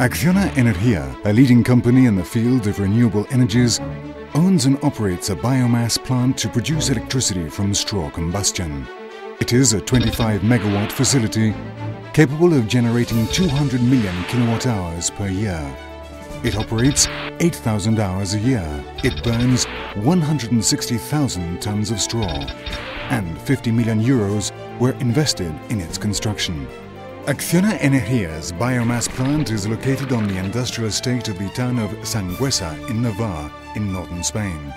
ACCIONA Energia, a leading company in the field of renewable energies, owns and operates a biomass plant to produce electricity from straw combustion. It is a 25 megawatt facility capable of generating 200 million kilowatt hours per year. It operates 8,000 hours a year. It burns 160,000 tons of straw, and 50 million euros were invested in its construction. ACCIONA Energia's biomass plant is located on the industrial estate of the town of Sangüesa in Navarre, in northern Spain.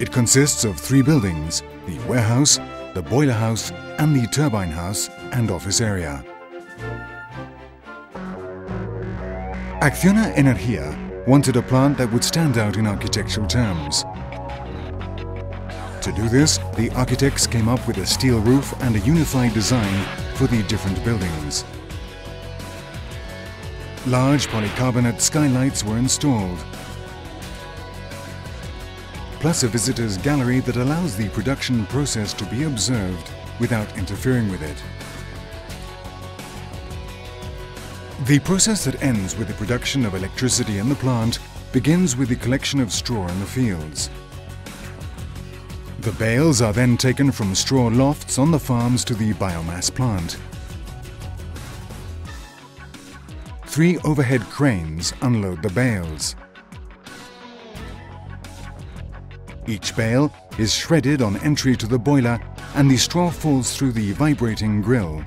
It consists of 3 buildings: the warehouse, the boiler house, and the turbine house and office area. ACCIONA Energia wanted a plant that would stand out in architectural terms. To do this, the architects came up with a steel roof and a unified design for the different buildings. Large polycarbonate skylights were installed, plus a visitor's gallery that allows the production process to be observed without interfering with it. The process that ends with the production of electricity in the plant begins with the collection of straw in the fields. The bales are then taken from straw lofts on the farms to the biomass plant. 3 overhead cranes unload the bales. Each bale is shredded on entry to the boiler and the straw falls through the vibrating grill.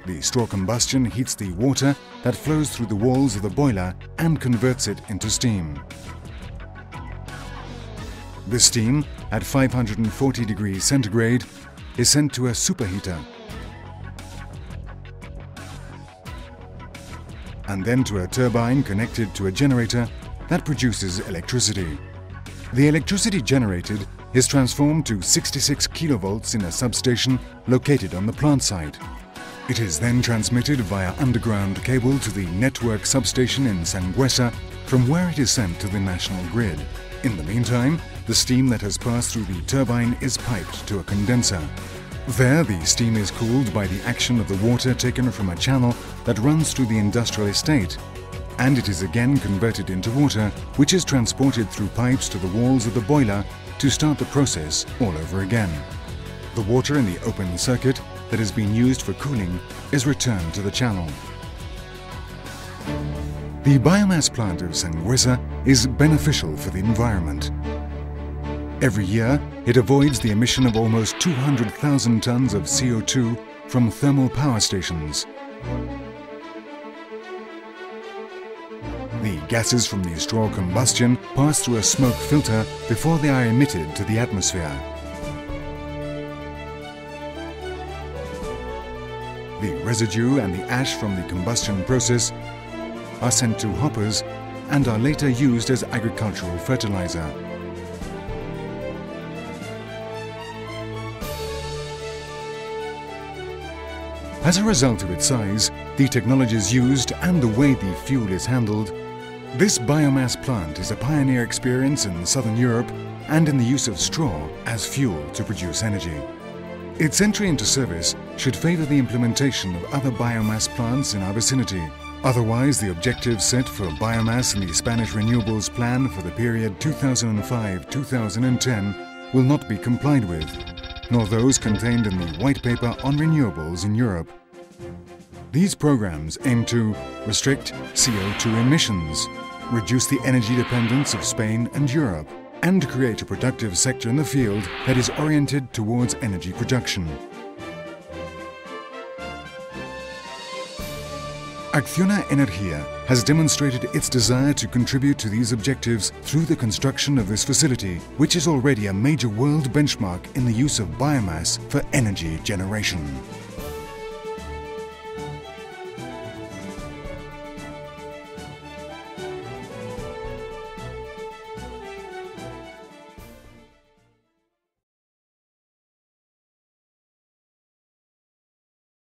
The straw combustion heats the water that flows through the walls of the boiler and converts it into steam. This steam, at 540 degrees centigrade, is sent to a superheater and then to a turbine connected to a generator that produces electricity. The electricity generated is transformed to 66 kilovolts in a substation located on the plant site. It is then transmitted via underground cable to the network substation in Sangüesa, from where it is sent to the national grid. In the meantime, the steam that has passed through the turbine is piped to a condenser. There, the steam is cooled by the action of the water taken from a channel that runs through the industrial estate, and it is again converted into water, which is transported through pipes to the walls of the boiler to start the process all over again. The water in the open circuit that has been used for cooling is returned to the channel. The biomass plant of Sangüesa is beneficial for the environment. Every year, it avoids the emission of almost 200,000 tons of CO2 from thermal power stations. The gases from the straw combustion pass through a smoke filter before they are emitted to the atmosphere. The residue and the ash from the combustion process are sent to hoppers and are later used as agricultural fertilizer. As a result of its size, the technologies used and the way the fuel is handled, this biomass plant is a pioneer experience in Southern Europe and in the use of straw as fuel to produce energy. Its entry into service should favor the implementation of other biomass plants in our vicinity. Otherwise, the objectives set for biomass in the Spanish Renewables Plan for the period 2005-2010 will not be complied with, nor those contained in the White Paper on Renewables in Europe. These programs aim to restrict CO2 emissions, reduce the energy dependence of Spain and Europe, and create a productive sector in the field that is oriented towards energy production. ACCIONA Energia has demonstrated its desire to contribute to these objectives through the construction of this facility, which is already a major world benchmark in the use of biomass for energy generation.